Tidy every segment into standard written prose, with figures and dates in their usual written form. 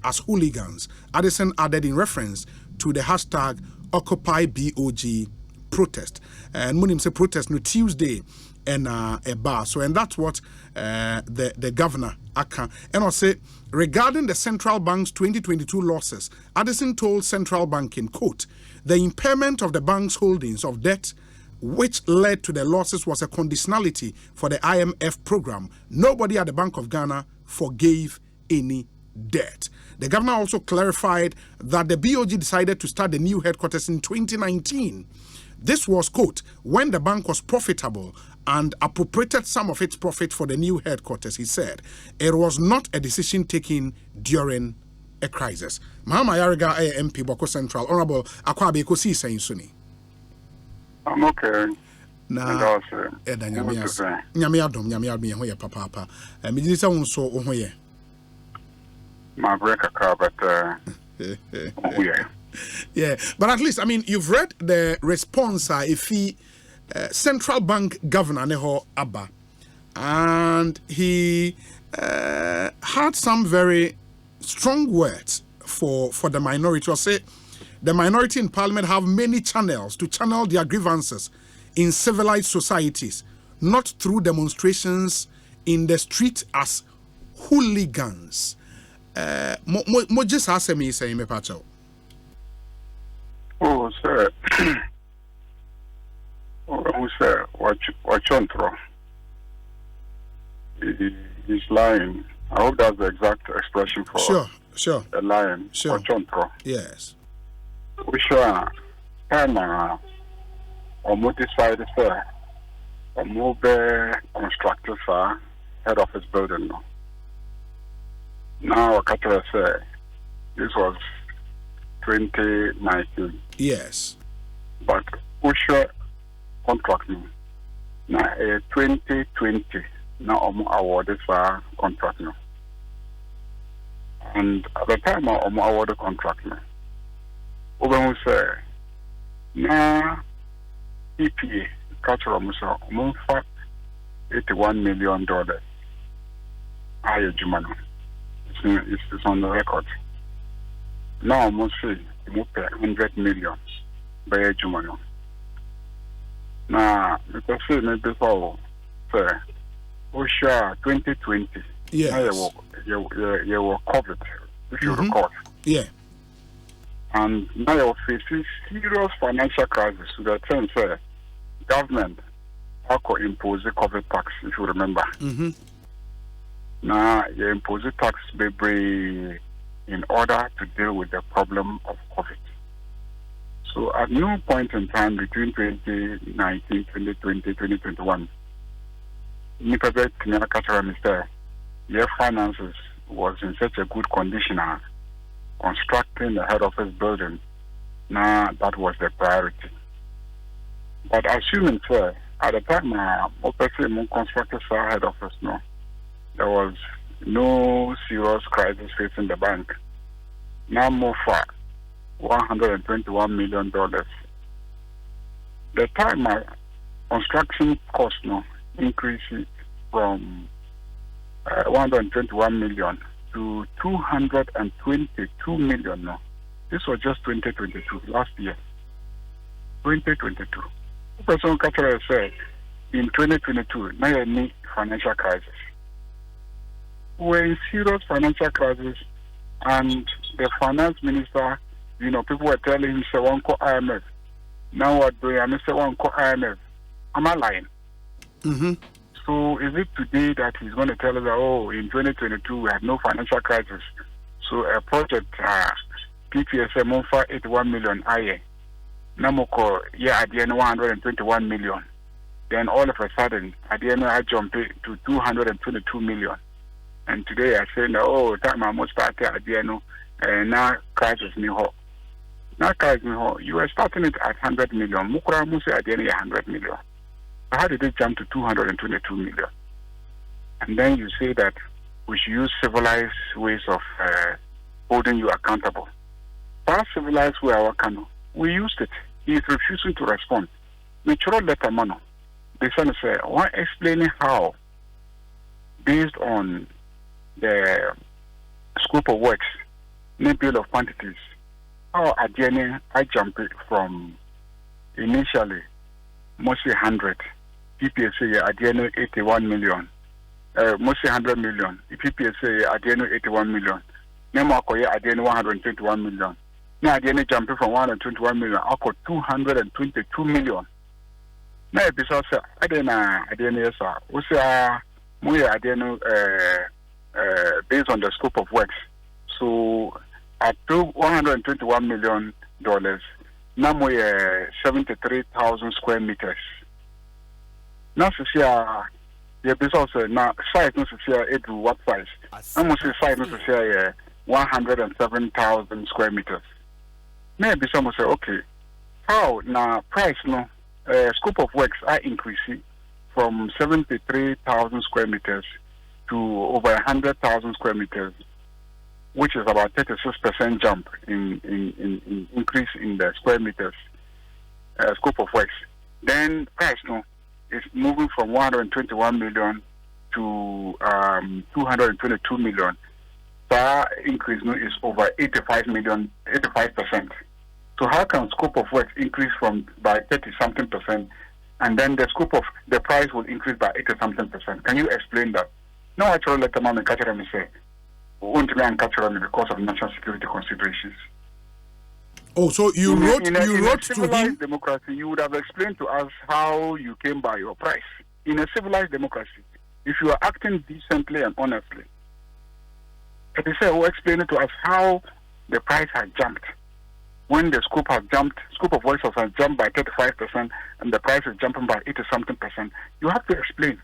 as hooligans. Addison added in reference to the hashtag Occupy BOG protest. And Munim say protest no Tuesday and a bar. So, and that's what the governor Aka. And I say regarding the central bank's 2022 losses, Addison told Central Bank in quote, the impairment of the bank's holdings of debt which led to the losses was a conditionality for the IMF program. Nobody at the Bank of Ghana forgave any debt. The governor also clarified that the BOG decided to start the new headquarters in 2019. This was, quote, when the bank was profitable and appropriated some of its profit for the new headquarters, he said. It was not a decision taken during a crisis. Mahama Yariga MP Boko Central, Honorable Akwabe Kosi saying Suni. I'm okay. Na nyame adom ye papa me di say won so ho ye my break but yeah, but at least I mean you've read the response if he Central Bank Governor Neho Abba, and he had some very strong words for the minority. Or say the minority in Parliament have many channels to channel their grievances in civilized societies, not through demonstrations in the street as hooligans. Mo just ask me say me pacho. Oh, sir. Oh, sir. Watch on throw. He's lying. I hope that's the exact expression for sure. A lion. Sure. Watch on throw. Yes. We sure. Or multi-side sir. Or mobile constructors head office building. Now, I say this was 2019. Yes. But Usha contract me. Now, 2020, now I'm awarded for contract me. And at the time I'm awarded contract me. Oben say, now, EPA, cultural musa, for $81 million. Aye, Jumano. It's on the record. Now I must say, I pay 100 million by a Jumano. Now, because maybe before, sir, Osha 2020. Yes. You were COVID, if you recall. Yeah. And now you're facing serious financial crisis. To the term, sir, government could impose a COVID tax, if you remember. Mm-hmm. Now, you impose a tax in order to deal with the problem of COVID. So, at no point in time between 2019, 2020, 2021, Nipabet Kinaka Minister, your finances was in such a good condition, constructing the head office building. Now, that was the priority. But assuming, sir, at the time, constructed head office, no. There was no serious crisis facing the bank. Now more for $121 million. The time construction cost increased from 121 million to 222 million. No. This was just 2022, last year. 2022. The person said in 2022, now you need financial crisis. We're in serious financial crisis, and the finance minister, people were telling him, say, one call IMF. Now what do I say, one call IMF? Am I lying? Mm-hmm. So is it today that he's going to tell us that, in 2022 we had no financial crisis? So a project, PPSM, for 81 million, Namoko, at the end, 121 million. Then all of a sudden, at the end, I jumped to 222 million. And today I say, time I must start at the end, and now crisis me ho. Now crisis me ho. You are starting it at 100 million. Mukura must at the end 100 million. How did it jump to 222 million? And then you say that we should use civilized ways of holding you accountable. That civilized way, we used it. He is refusing to respond. Natural letter mano. They say, why explaining how, based on the scope of works, ne bill of quantities. How again I jump it from initially mostly 100. PPSA again 81 million. Mostly 100 million. PPSA again 81 million. Nemo akoye again 121 million. Now again jumping from 121 million up 222 million. Now because again yes we say we again based on the scope of works. So at $121 million, now we 73,000 square meters. Now, the business now site no it what size? I'm say site no 107,000 square meters. Maybe someone say, okay, how now price no scope of works are increasing from 73,000 square meters to over 100,000 square meters, which is about 36% jump in increase in the square meters scope of works. Then price no is moving from 121 million to 222 million. That increase no is over 85%. So how can scope of works increase by 30-something%, and then the scope of the price will increase by 80-something%? Can you explain that? No, actually, let the man catch me say. Won't be uncapturable because of national security considerations. Oh, so you wrote to him. In a civilized democracy, you would have explained to us how you came by your price. In a civilized democracy, if you are acting decently and honestly, they say, explain it to us how the price has jumped. When the scope of works has jumped by 35% and the price is jumping by 80-something%, you have to explain.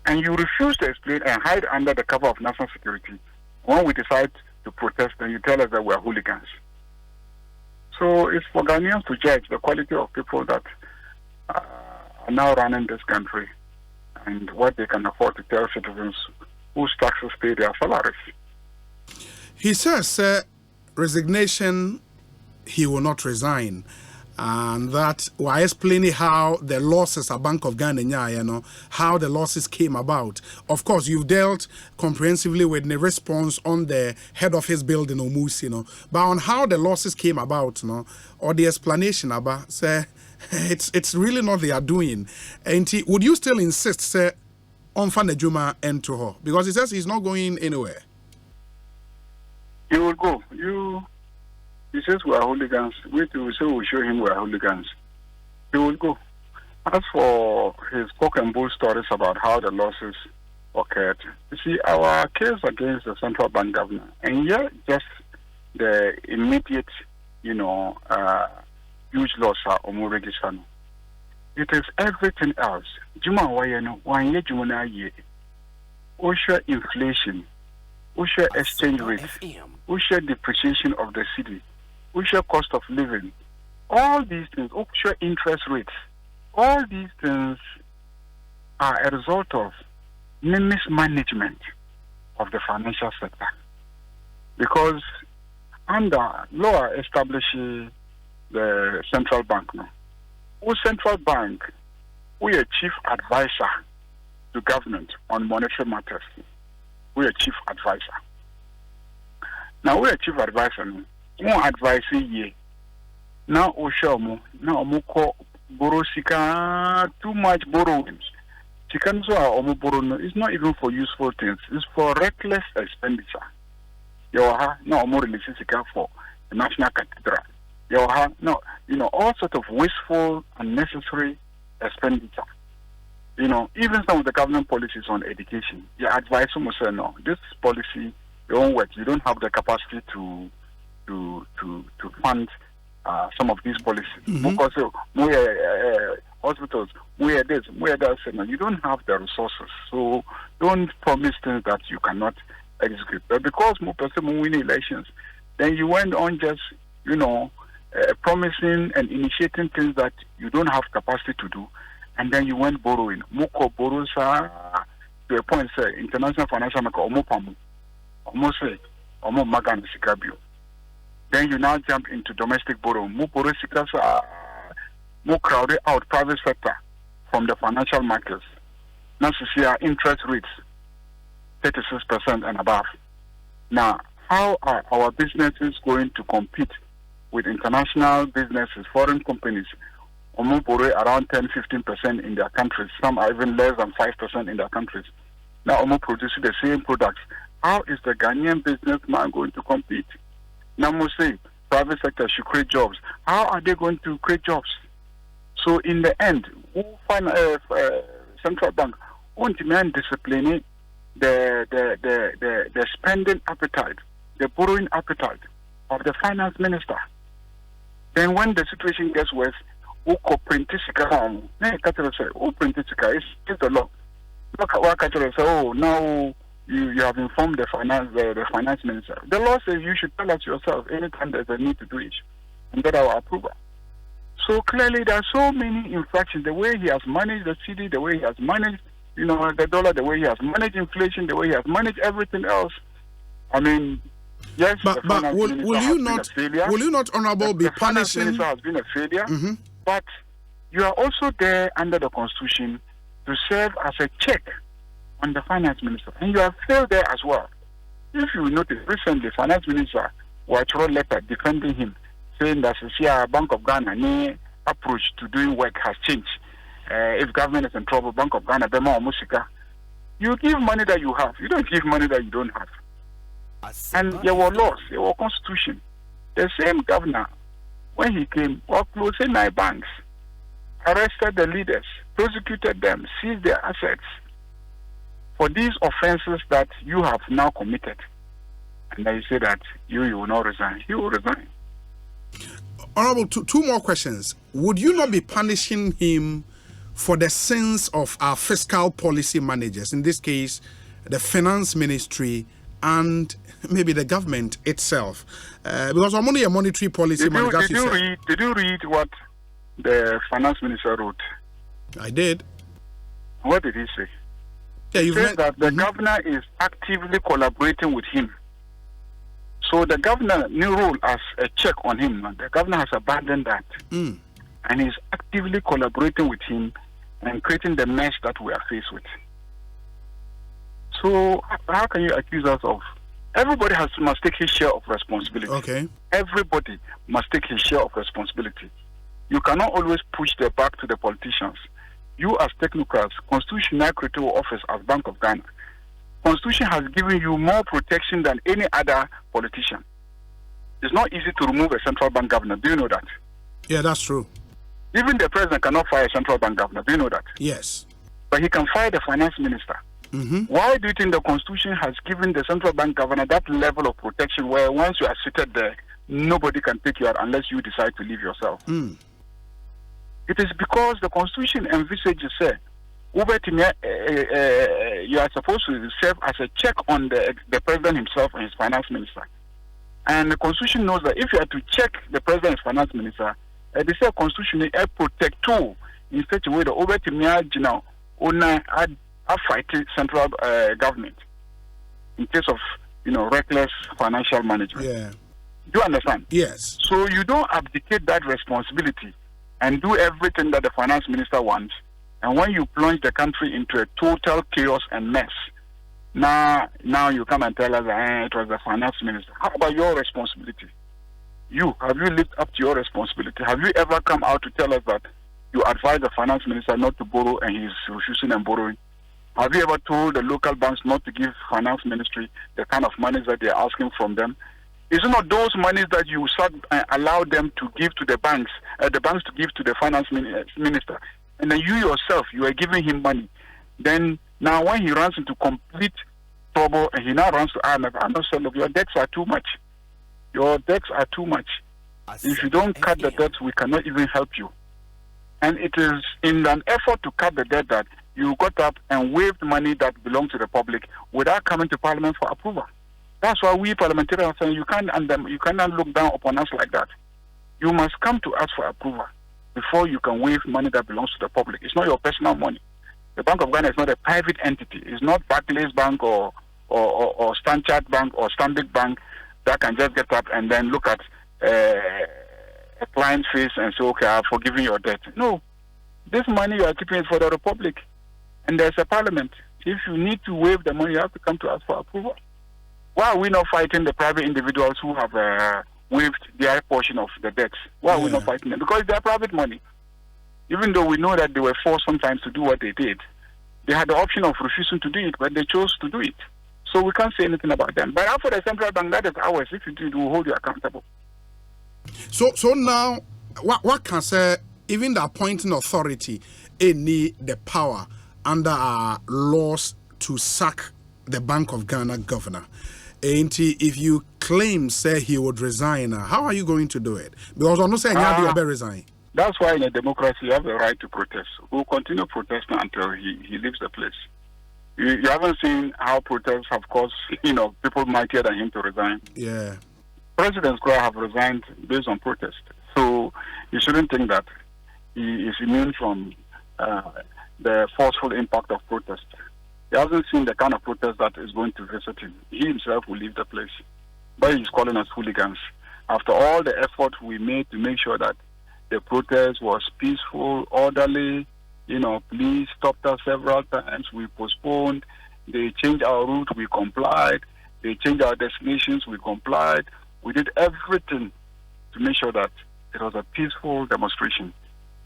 And you refuse to explain and hide under the cover of national security. When we decide to protest, then you tell us that we are hooligans. So it's for Ghanaians to judge the quality of people that are now running this country and what they can afford to tell citizens whose taxes pay their salaries. He says, resignation, he will not resign. And that while explaining how the losses at Bank of Ghana, how the losses came about. Of course, you've dealt comprehensively with the response on the head office building, but on how the losses came about, or the explanation about, say, it's really not they are doing. And would you still insist, say, on Fanejuma and to her? Because he says he's not going anywhere. He will go. He says we are hooligans. We will say we'll show him we are hooligans. He will go. As for his cock and bull stories about how the losses occurred, you see, our case against the central bank governor, and yet just the immediate, huge loss are more registered. It is everything else. Juma wayeno, wanye jumuna ye. Osha inflation, osha exchange rate, osha depreciation of the city. Osha cost of living, all these things, Osha interest rates, all these things are a result of mismanagement of the financial sector. Because under law establishing the central bank now, central bank, we are chief advisor to government on monetary matters. We are chief advisor. Now we are chief advisor now. More advice ye. Now Oshomo, now Moko Borosika, too much borrowings. Chikanzo omo borrow is not even for useful things, it's for reckless expenditure. Yoha, no more religiosika for the National Cathedral. Yoha, no, all sorts of wasteful, unnecessary expenditure. Even some of the government policies on education. Your advice almost say no, this policy, your own work, you don't have the capacity to fund some of these policies. Because hospitals, where this, where that, you don't have the resources. So don't promise things that you cannot execute. But because more person win elections, then you went on just, promising and initiating things that you don't have capacity to do, and then you went borrowing. Moko borrows to a point, say, international financial market, almost say, almost magan sikabio. Then you now jump into domestic borrowing. More crowded out private sector from the financial markets. Now, see our interest rates, 36% and above. Now, how are our businesses going to compete with international businesses, foreign companies? Omo borrow around 10-15% in their countries. Some are even less than 5% in their countries. Now Omo producing the same products. How is the Ghanaian businessman going to compete? Now we say private sector should create jobs. How are they going to create jobs? So in the end, central bank won't demand discipline the spending appetite, the borrowing appetite of the finance minister. Then when the situation gets worse, it's the law. Look at what say, oh, now you have informed the finance minister. The law says you should tell us yourself anytime there's a need to do it and get our approval. So clearly there are so many infractions. The way he has managed the city, the way he has managed, the dollar, the way he has managed inflation, the way he has managed everything else. I mean, yes, but will you not, Honorable, be punishing? The finance minister has been a failure, Mm-hmm. but you are also there under the Constitution to serve as a check on the finance minister, and you have failed there as well. If you notice, recently, finance minister wrote a letter defending him, saying that the Bank of Ghana approach to doing work has changed. If government is in trouble, Bank of Ghana, Bema or Musika, you give money that you have. You don't give money that you don't have. And there were laws, there were constitution. The same governor, when he came, closed 9 banks, arrested the leaders, prosecuted them, seized their assets for these offenses that you have now committed. And then you say that you will not resign. He will resign. Honorable, two more questions. Would you not be punishing him for the sins of our fiscal policy managers, in this case, the finance ministry and maybe the government itself? Because I'm only a monetary policy manager. Did you read what the finance minister wrote? I did. What did he say? Yeah, he said that the governor is actively collaborating with him. So the governor, new role as a check on him, the governor has abandoned that. And he's actively collaborating with him and creating the mess that we are faced with. So how can you accuse us of... Everybody must take his share of responsibility. Okay. Everybody must take his share of responsibility. You cannot always push the back to the politicians. You as technocrats, constitutional critical office as Bank of Ghana, Constitution has given you more protection than any other politician. It's not easy to remove a central bank governor. Do you know that? Yeah, that's true. Even the president cannot fire a central bank governor. Do you know that? Yes. But he can fire the finance minister. Why do you think the Constitution has given the central bank governor that level of protection where once you are seated there, nobody can take you out unless you decide to leave yourself? It is because the Constitution envisages, you are supposed to serve as a check on the president himself and his finance minister. And the Constitution knows that if you are to check the president and his finance minister, they say Constitution protect too in such a way that over to me, fight central government in case of reckless financial management. Yeah. Do you understand? Yes. So you don't abdicate that responsibility and do everything that the finance minister wants. And when you plunge the country into a total chaos and mess, now you come and tell us it was the finance minister. How about your responsibility? Have you lived up to your responsibility? Have you ever come out to tell us that you advise the finance minister not to borrow and he's refusing and borrowing? Have you ever told the local banks not to give finance ministry the kind of monies that they're asking from them? Is it not those monies that you allow them to give to the banks to give to the finance minister? And then you yourself, you are giving him money. Then now when he runs into complete trouble and he now runs to IMF, I'm not saying, look, your debts are too much. Your debts are too much. If you don't cut the debts, we cannot even help you. And it is in an effort to cut the debt that you got up and waived money that belongs to the public without coming to Parliament for approval. That's why we parliamentarians are saying you cannot look down upon us like that. You must come to us for approval before you can waive money that belongs to the public. It's not your personal money. The Bank of Ghana is not a private entity. It's not Barclays Bank or Stanchart Bank or Stanbic Bank that can just get up and then look at a client's face and say, okay, I've forgiven your debt. No. This money you are keeping is for the Republic. And there's a parliament. If you need to waive the money, you have to come to us for approval. Why are we not fighting the private individuals who have waived their portion of the debts? Why are we not fighting them? Because they're private money. Even though we know that they were forced sometimes to do what they did, they had the option of refusing to do it, but they chose to do it. So we can't say anything about them. But after the central bank, that is ours. If you do, we will hold you accountable. So now, what can say? Even the appointing authority, need the power under our laws to sack the Bank of Ghana governor. And if you claim, say, he would resign, how are you going to do it? Because I'm not saying he'll resign. That's why in a democracy you have the right to protest. We'll continue protesting until he leaves the place. You haven't seen how protests have caused, people mightier than him to resign. Yeah. Presidents could have resigned based on protest. So you shouldn't think that he is immune from the forceful impact of protest. He hasn't seen the kind of protest that is going to visit him. He himself will leave the place. But he's calling us hooligans. After all the effort we made to make sure that the protest was peaceful, orderly, police stopped us several times, we postponed, they changed our route, we complied, they changed our destinations, we complied. We did everything to make sure that it was a peaceful demonstration.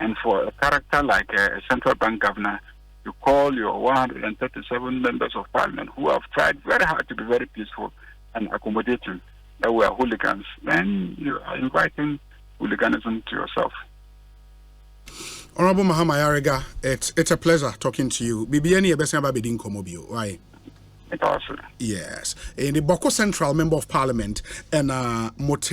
And for a character like a central bank governor, you call your 137 members of parliament who have tried very hard to be very peaceful and accommodating, that we are hooligans, then you are inviting hooliganism to yourself. Honorable Mahama Yarega, it's a pleasure talking to you. Bibiani Ebesiaba Bedin Komobio, why? It also. Yes. In the Boko Central Member of Parliament and Mote